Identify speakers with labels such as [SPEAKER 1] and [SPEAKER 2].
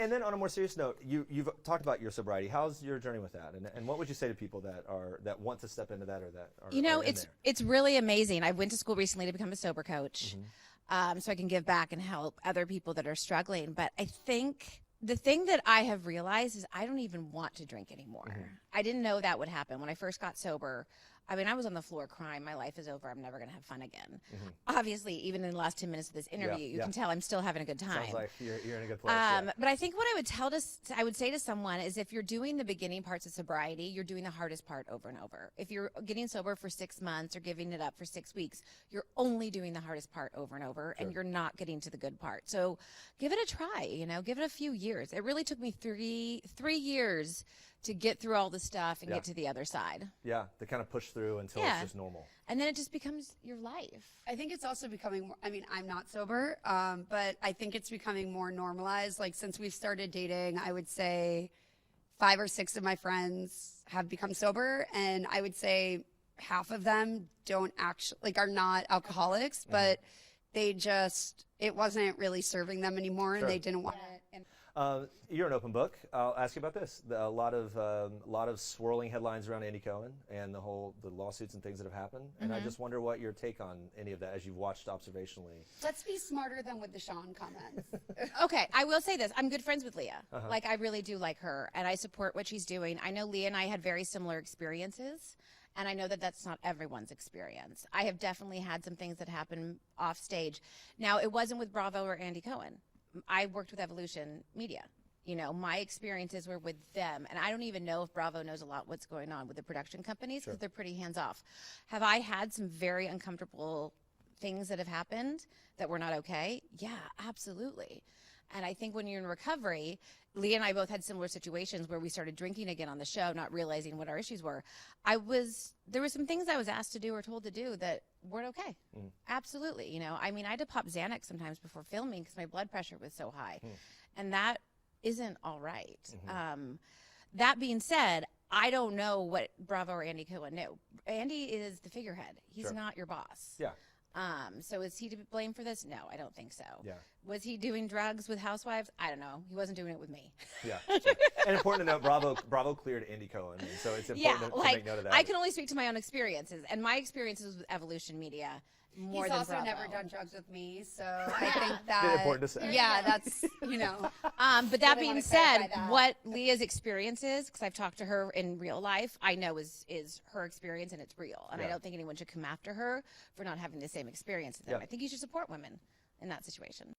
[SPEAKER 1] And then on a more serious note, you've talked about your sobriety. How's your journey with that? And what would you say to people that want to step into that or that are,
[SPEAKER 2] it's really amazing. I went to school recently to become a sober coach, so I can give back and help other people that are struggling. But I think the thing that I have realized is I don't even want to drink anymore. I didn't know that would happen when I first got sober. I mean, I was on the floor crying. My life is over. I'm never going to have fun again. Obviously, even in the last 10 minutes of this interview, you can tell I'm still having a good time.
[SPEAKER 1] Sounds like you're in a good place.
[SPEAKER 2] But I think what I would say to someone is if you're doing the beginning parts of sobriety, you're doing the hardest part over and over. If you're getting sober for 6 months or giving it up for 6 weeks, you're only doing the hardest part over and over, and you're not getting to the good part. So give it a try, give it a few years. It really took me three years to get through all the stuff and get to the other side.
[SPEAKER 1] Yeah, to kind of push through until it's just normal.
[SPEAKER 2] And then it just becomes your life.
[SPEAKER 3] I think it's also becoming more, I mean, I'm not sober, but I think it's becoming more normalized. Like since we've started dating, I would say 5 or 6 of my friends have become sober, and I would say half of them don't actually, like, are not alcoholics, but they just, it wasn't really serving them anymore, and they didn't want it. And
[SPEAKER 1] you're an open book. I'll ask you about this. A lot of swirling headlines around Andy Cohen and the lawsuits and things that have happened. And I just wonder what your take on any of that as you've watched observationally.
[SPEAKER 3] Let's be smarter than with the Sean comments.
[SPEAKER 2] Okay, I will say this. I'm good friends with Leah. Like, I really do like her, and I support what she's doing. I know Leah and I had very similar experiences, and I know that that's not everyone's experience. I have definitely had some things that happen off stage. Now, it wasn't with Bravo or Andy Cohen. I worked with Evolution Media. My experiences were with them, and I don't even know if Bravo knows a lot what's going on with the production companies because they're pretty hands-off. Have I had some very uncomfortable things that have happened that were not okay? Yeah, absolutely. And I think when you're in recovery, Leah and I both had similar situations where we started drinking again on the show, not realizing what our issues were. There were some things I was asked to do or told to do that weren't okay. Absolutely. I mean, I had to pop Xanax sometimes before filming because my blood pressure was so high. And that isn't all right. That being said, I don't know what Bravo or Andy Cohen knew. Andy is the figurehead. He's not your boss.
[SPEAKER 1] Yeah.
[SPEAKER 2] So is he to blame for this? No, I don't think so.
[SPEAKER 1] Yeah.
[SPEAKER 2] Was he doing drugs with housewives? I don't know. He wasn't doing it with me.
[SPEAKER 1] Yeah. Sure. And important to note, Bravo cleared Andy Cohen, and so it's important to make note of that.
[SPEAKER 2] I can only speak to my own experiences, and my experiences with Evolution Media more
[SPEAKER 3] He's
[SPEAKER 2] than
[SPEAKER 3] also
[SPEAKER 2] Bravo.
[SPEAKER 3] never done drugs with me, so I think that
[SPEAKER 1] It's important to say.
[SPEAKER 3] Yeah, that's
[SPEAKER 2] But that
[SPEAKER 3] really
[SPEAKER 2] being
[SPEAKER 3] wanna
[SPEAKER 2] said,
[SPEAKER 3] clarify that.
[SPEAKER 2] what Leah's experience is, because I've talked to her in real life, I know is her experience and it's real, and I don't think anyone should come after her for not having the same experience as them. I think you should support women in that situation.